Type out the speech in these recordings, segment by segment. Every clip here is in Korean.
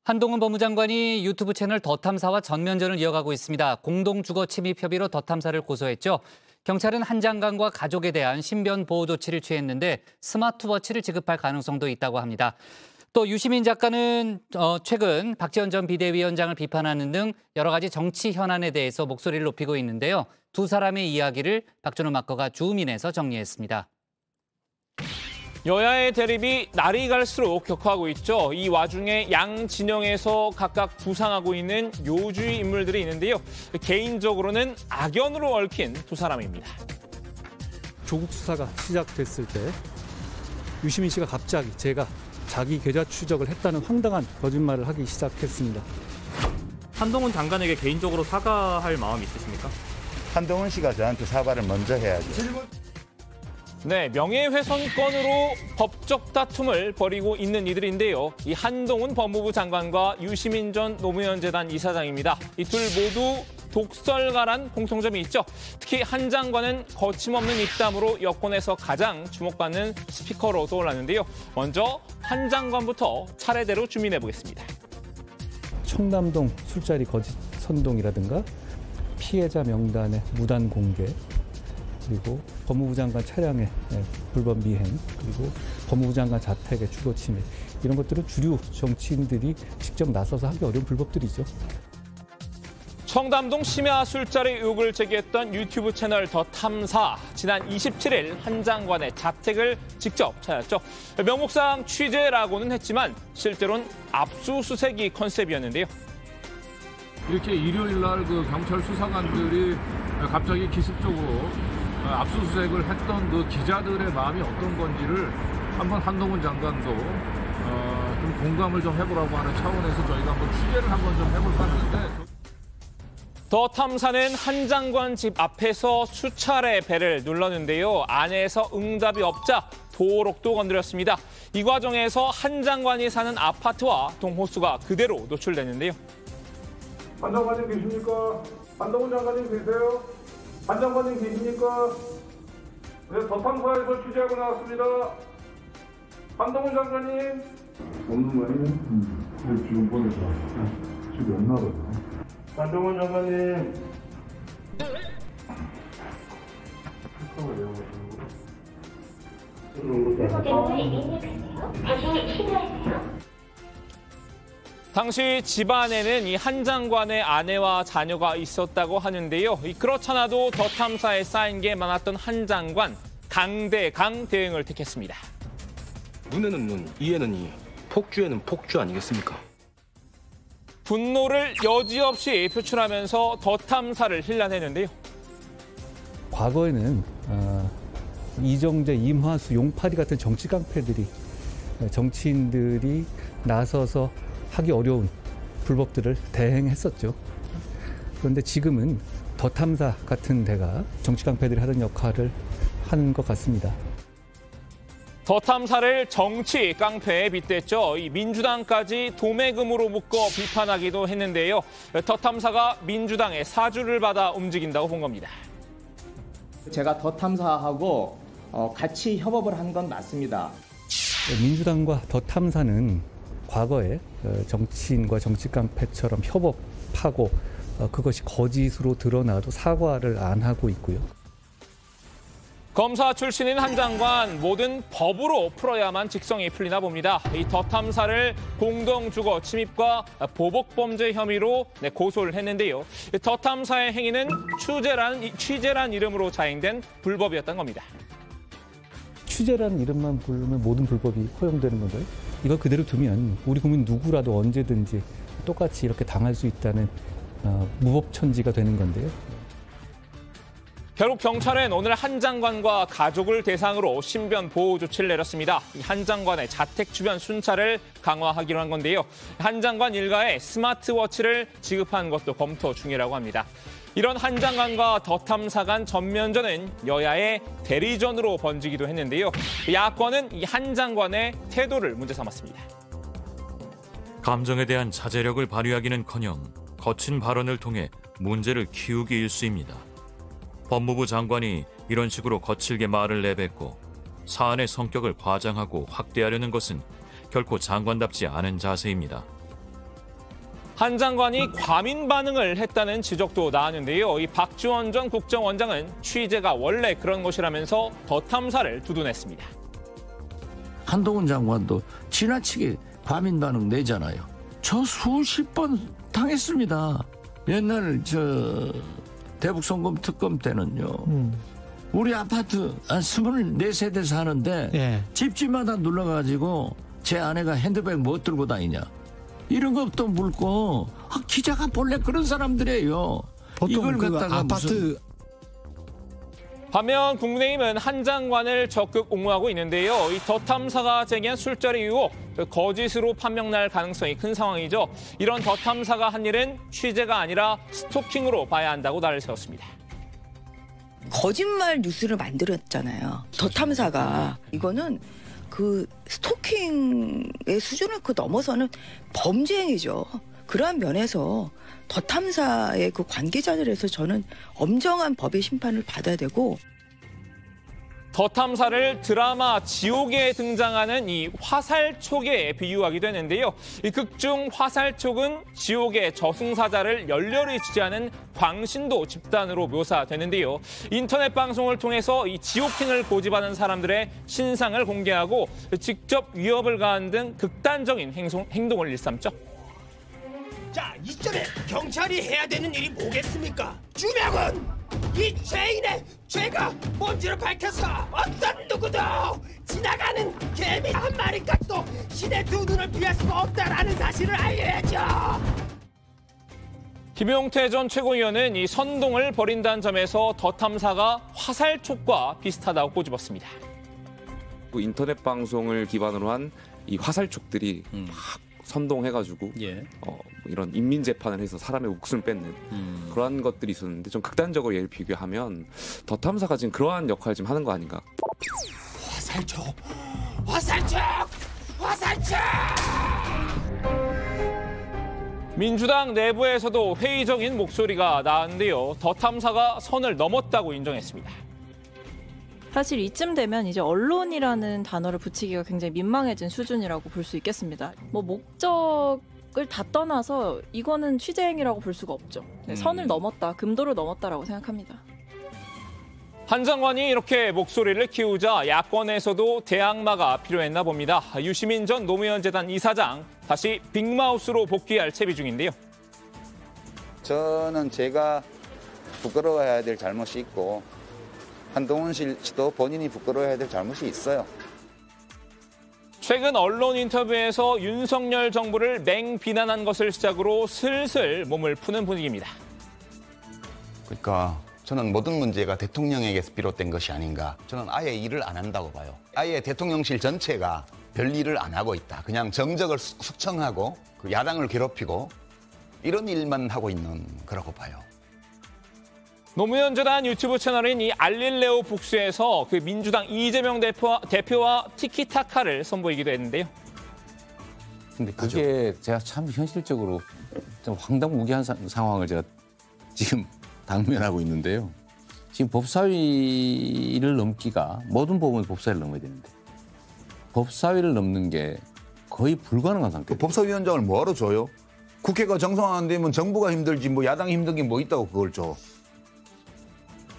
한동훈 법무장관이 유튜브 채널 더탐사와 전면전을 이어가고 있습니다. 공동주거 침입 혐의로 더탐사를 고소했죠. 경찰은 한 장관과 가족에 대한 신변 보호 조치를 취했는데 스마트워치를 지급할 가능성도 있다고 합니다. 또 유시민 작가는 최근 박지원 전 비대위원장을 비판하는 등 여러 가지 정치 현안에 대해서 목소리를 높이고 있는데요. 두 사람의 이야기를 박준호 막거가 주우민에서 정리했습니다. 여야의 대립이 날이 갈수록 격화하고 있죠. 이 와중에 양 진영에서 각각 부상하고 있는 요주의 인물들이 있는데요. 개인적으로는 악연으로 얽힌 두 사람입니다. 조국 수사가 시작됐을 때 유시민 씨가 갑자기 제가 자기 계좌 추적을 했다는 황당한 거짓말을 하기 시작했습니다. 한동훈 장관에게 개인적으로 사과할 마음이 있으십니까? 한동훈 씨가 저한테 사과를 먼저 해야죠. 네, 명예훼손건으로 법적 다툼을 벌이고 있는 이들인데요. 이 한동훈 법무부 장관과 유시민 전 노무현 재단 이사장입니다. 이 둘 모두 독설가란 공통점이 있죠. 특히 한 장관은 거침없는 입담으로 여권에서 가장 주목받는 스피커로 떠올랐는데요. 먼저 한 장관부터 차례대로 주민해 보겠습니다. 청담동 술자리 거짓 선동이라든가 피해자 명단의 무단 공개, 그리고 법무부 장관 차량의 불법 미행, 그리고 법무부 장관 자택의 주거 침해, 이런 것들은 주류 정치인들이 직접 나서서 하기 어려운 불법들이죠. 청담동 심야 술자리 의혹을 제기했던 유튜브 채널 더 탐사. 지난 27일 한 장관의 자택을 직접 찾았죠. 명목상 취재라고는 했지만 실제로는 압수수색이 컨셉이었는데요. 이렇게 일요일 날 그 경찰 수사관들이 갑자기 기습적으로 압수수색을 했던 그 기자들의 마음이 어떤 건지를 한번 한동훈 장관도 좀 공감을 좀 해보라고 하는 차원에서 저희가 한번 취재를 한번 좀 해볼까 하는데. 더 탐사는 한 장관 집 앞에서 수차례 벨을 눌렀는데요. 안에서 응답이 없자 도록도 건드렸습니다. 이 과정에서 한 장관이 사는 아파트와 동호수가 그대로 노출됐는데요. 한 장관님 계십니까? 한동훈 장관님 계세요? 한 장관님 계십니까? 네, 더 탐사에서 취재하고 나왔습니다. 한동훈 장관님. 없는 거예요? 지금 보내서 집에 없나 보다. 한동훈 장관님. 당시 집안에는 이 한 장관의 아내와 자녀가 있었다고 하는데요. 그렇잖아도 더 탐사에 쌓인 게 많았던 한 장관, 강대강 대응을 택했습니다. 눈에는 눈, 이에는 이, 폭주에는 폭주 아니겠습니까? 분노를 여지없이 표출하면서 더 탐사를 힐난했는데요. 과거에는 이정재, 임화수, 용파리 같은 정치 깡패들이 정치인들이 나서서 하기 어려운 불법들을 대행했었죠. 그런데 지금은 더 탐사 같은 데가 정치 깡패들이 하던 역할을 하는 것 같습니다. 더 탐사를 정치 깡패에 빗댔죠. 이 민주당까지 도매금으로 묶어 비판하기도 했는데요. 더 탐사가 민주당의 사주를 받아 움직인다고 본 겁니다. 제가 더 탐사하고 같이 협업을 한 건 맞습니다. 민주당과 더 탐사는 과거에 정치인과 정치 깡패처럼 협업하고 그것이 거짓으로 드러나도 사과를 안 하고 있고요. 검사 출신인 한 장관, 뭐든 법으로 풀어야만 직성이 풀리나 봅니다. 이 더 탐사를 공동주거 침입과 보복범죄 혐의로 고소를 했는데요. 더 탐사의 행위는 취재란 이름으로 자행된 불법이었던 겁니다. 취재라는 이름만 부르면 모든 불법이 허용되는 건가요? 이걸 그대로 두면 우리 국민 누구라도 언제든지 똑같이 이렇게 당할 수 있다는 무법천지가 되는 건데요. 결국 경찰은 오늘 한 장관과 가족을 대상으로 신변 보호 조치를 내렸습니다. 한 장관의 자택 주변 순찰을 강화하기로 한 건데요. 한 장관 일가에 스마트워치를 지급한 것도 검토 중이라고 합니다. 이런 한 장관과 더 탐사 간 전면전은 여야의 대리전으로 번지기도 했는데요. 야권은 이 한 장관의 태도를 문제 삼았습니다. 감정에 대한 자제력을 발휘하기는커녕 거친 발언을 통해 문제를 키우기 일쑤입니다. 법무부 장관이 이런 식으로 거칠게 말을 내뱉고 사안의 성격을 과장하고 확대하려는 것은 결코 장관답지 않은 자세입니다. 한 장관이 과민 반응을 했다는 지적도 나왔는데요. 이 박지원 전 국정원장은 취재가 원래 그런 것이라면서 더 탐사를 두둔했습니다. 한동훈 장관도 지나치게 과민 반응 내잖아요. 저 수십 번 당했습니다. 옛날 대북 송금 특검 때는요. 우리 아파트 한 24세대 사는데 집집마다 눌러가지고 제 아내가 핸드백 뭐 들고 다니냐. 이런 것도 물고 기자가 본래 그런 사람들이에요. 보통 이걸 갖다가 아파트 반면 국민의힘은 한 장관을 적극 옹호하고 있는데요. 이 더 탐사가 제기한 술자리 의혹, 거짓으로 판명날 가능성이 큰 상황이죠. 이런 더 탐사가 한 일은 취재가 아니라 스토킹으로 봐야 한다고 날을 세웠습니다. 거짓말 뉴스를 만들었잖아요. 더 탐사가. 이거는 그 스토킹의 수준을 넘어서는 범죄 행위죠. 그러한 면에서 더 탐사의 그 관계자들에서 저는 엄정한 법의 심판을 받아야 되고. 더 탐사를 드라마 지옥에 등장하는 이 화살촉에 비유하기도 했는데요. 이 극중 화살촉은 지옥의 저승사자를 열렬히 지지하는 광신도 집단으로 묘사되는데요. 인터넷 방송을 통해서 이 지옥행을 고집하는 사람들의 신상을 공개하고 직접 위협을 가한 등 극단적인 행동을 일삼죠. 자, 이전에 경찰이 해야 되는 일이 뭐겠습니까? 주명은 이 죄인의 죄가 뭔지를 밝혀서 어떤 누구도 지나가는 개미 한 마리까지도 신의 두 눈을 피할 수가 없다라는 사실을 알려야죠. 김용태 전 최고위원은 이 선동을 벌인다는 점에서 더 탐사가 화살촉과 비슷하다고 꼬집었습니다. 인터넷 방송을 기반으로 한 이 화살촉들이 막 선동해가지고 이런 인민 재판을 해서 사람의 목숨을 뺏는 그러한 것들이 있었는데 좀 극단적으로 예를 비교하면 더 탐사가 지금 그러한 역할을 지금 하는 거 아닌가? 화살촉, 화살촉, 화살촉. 민주당 내부에서도 회의적인 목소리가 나왔는데요. 더 탐사가 선을 넘었다고 인정했습니다. 사실 이쯤 되면 이제 언론이라는 단어를 붙이기가 굉장히 민망해진 수준이라고 볼 수 있겠습니다. 뭐 목적을 다 떠나서 이거는 취재 행위라고 볼 수가 없죠. 선을 넘었다, 금도를 넘었다라고 생각합니다. 한 장관이 이렇게 목소리를 키우자 야권에서도 대항마가 필요했나 봅니다. 유시민 전 노무현 재단 이사장 다시 빅마우스로 복귀할 채비 중인데요. 저는 제가 부끄러워해야 될 잘못이 있고 한동훈 씨도 본인이 부끄러워해야 될 잘못이 있어요. 최근 언론 인터뷰에서 윤석열 정부를 맹비난한 것을 시작으로 슬슬 몸을 푸는 분위기입니다. 그러니까 저는 모든 문제가 대통령에게서 비롯된 것이 아닌가. 저는 아예 일을 안 한다고 봐요. 아예 대통령실 전체가 별 일을 안 하고 있다. 그냥 정적을 숙청하고 그 야당을 괴롭히고 이런 일만 하고 있는 거라고 봐요. 노무현 재단 유튜브 채널인 이 알릴레오 북스에서 그 민주당 이재명 대표와 티키타카를 선보이기도 했는데요. 근데 그게 제가 참 현실적으로 좀 황당무계한 상황을 제가 지금 당면하고 있는데요. 지금 법사위를 넘기가 모든 법은 법사위를 넘어야 되는데 법사위를 넘는 게 거의 불가능한 상태. 법사위원장을 뭐하러 줘요? 국회가 정상 안 되면 정부가 힘들지 뭐 야당이 힘든 게 뭐 있다고 그걸 줘.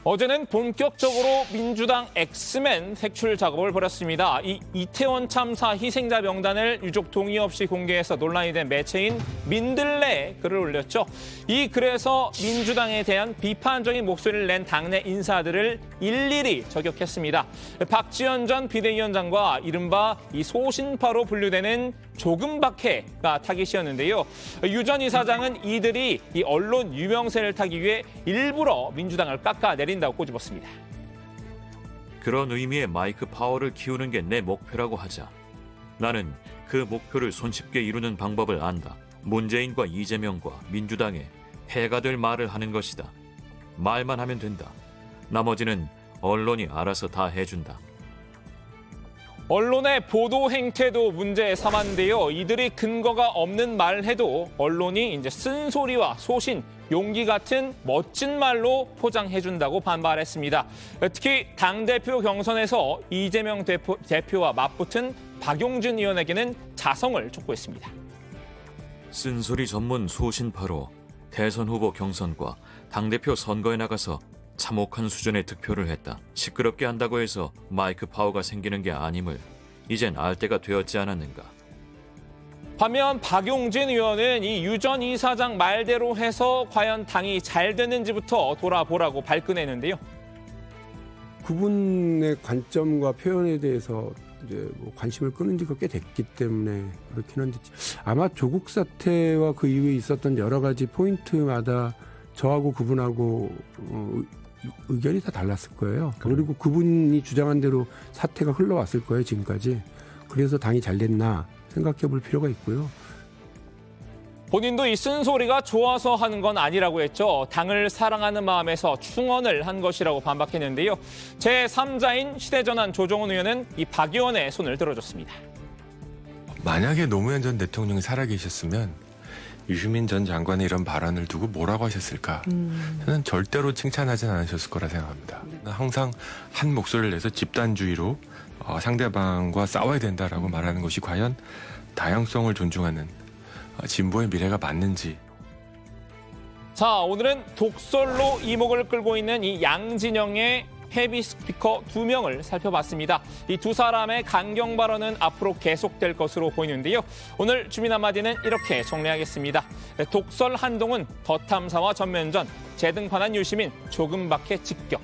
어제는 본격적으로 민주당 엑스맨 색출 작업을 벌였습니다. 이 이태원 참사 희생자 명단을 유족 동의 없이 공개해서 논란이 된 매체인 민들레에 글을 올렸죠. 이 글에서 민주당에 대한 비판적인 목소리를 낸 당내 인사들을 일일이 저격했습니다. 박지원 전 비대위원장과 이른바 이 소신파로 분류되는 조금박해가 타깃이었는데요. 유 전 이사장은 이들이 이 언론 유명세를 타기 위해 일부러 민주당을 깎아내린다고 꼬집었습니다. 그런 의미의 마이크 파워를 키우는 게 내 목표라고 하자 나는 그 목표를 손쉽게 이루는 방법을 안다. 문재인과 이재명과 민주당에 해가 될 말을 하는 것이다. 말만 하면 된다. 나머지는 언론이 알아서 다 해준다. 언론의 보도 행태도 문제 삼았는데요. 이들이 근거가 없는 말을 해도 언론이 이제 쓴소리와 소신, 용기 같은 멋진 말로 포장해준다고 반발했습니다. 특히 당대표 경선에서 이재명 대표와 맞붙은 박용진 의원에게는 자성을 촉구했습니다. 쓴소리 전문 소신파로 대선 후보 경선과 당대표 선거에 나가서 참혹한 수준의 득표를 했다. 시끄럽게 한다고 해서 마이크 파워가 생기는 게 아님을 이젠 알 때가 되었지 않았는가. 반면 박용진 의원은 이 유 전 이사장 말대로 해서 과연 당이 잘 됐는지부터 돌아보라고 발끈했는데요. 그분의 관점과 표현에 대해서 이제 뭐 관심을 끄는 지가 꽤 됐기 때문에 그렇긴 한데 아마 조국 사태와 그 이후에 있었던 여러 가지 포인트마다 저하고 그분하고 의견이 다 달랐을 거예요. 그리고 그분이 주장한 대로 사태가 흘러왔을 거예요, 지금까지. 그래서 당이 잘 됐나 생각해 볼 필요가 있고요. 본인도 이 쓴소리가 좋아서 하는 건 아니라고 했죠. 당을 사랑하는 마음에서 충언을 한 것이라고 반박했는데요. 제3자인 시대전환 조정훈 의원은 이 박 의원의 손을 들어줬습니다. 만약에 노무현 전 대통령이 살아계셨으면 유시민 전 장관의 이런 발언을 두고 뭐라고 하셨을까? 저는 절대로 칭찬하진 않으셨을 거라 생각합니다. 항상 한 목소리를 내서 집단주의로 상대방과 싸워야 된다라고 말하는 것이 과연 다양성을 존중하는 진보의 미래가 맞는지. 자, 오늘은 독설로 이목을 끌고 있는 이 양진영의 헤비 스피커 2명을 살펴봤습니다. 이 두 사람의 강경 발언은 앞으로 계속될 것으로 보이는데요. 오늘 주민 한마디는 이렇게 정리하겠습니다. 독설 한동훈, 더 탐사와 전면전, 재등판한 유시민, 조금밖에 직격.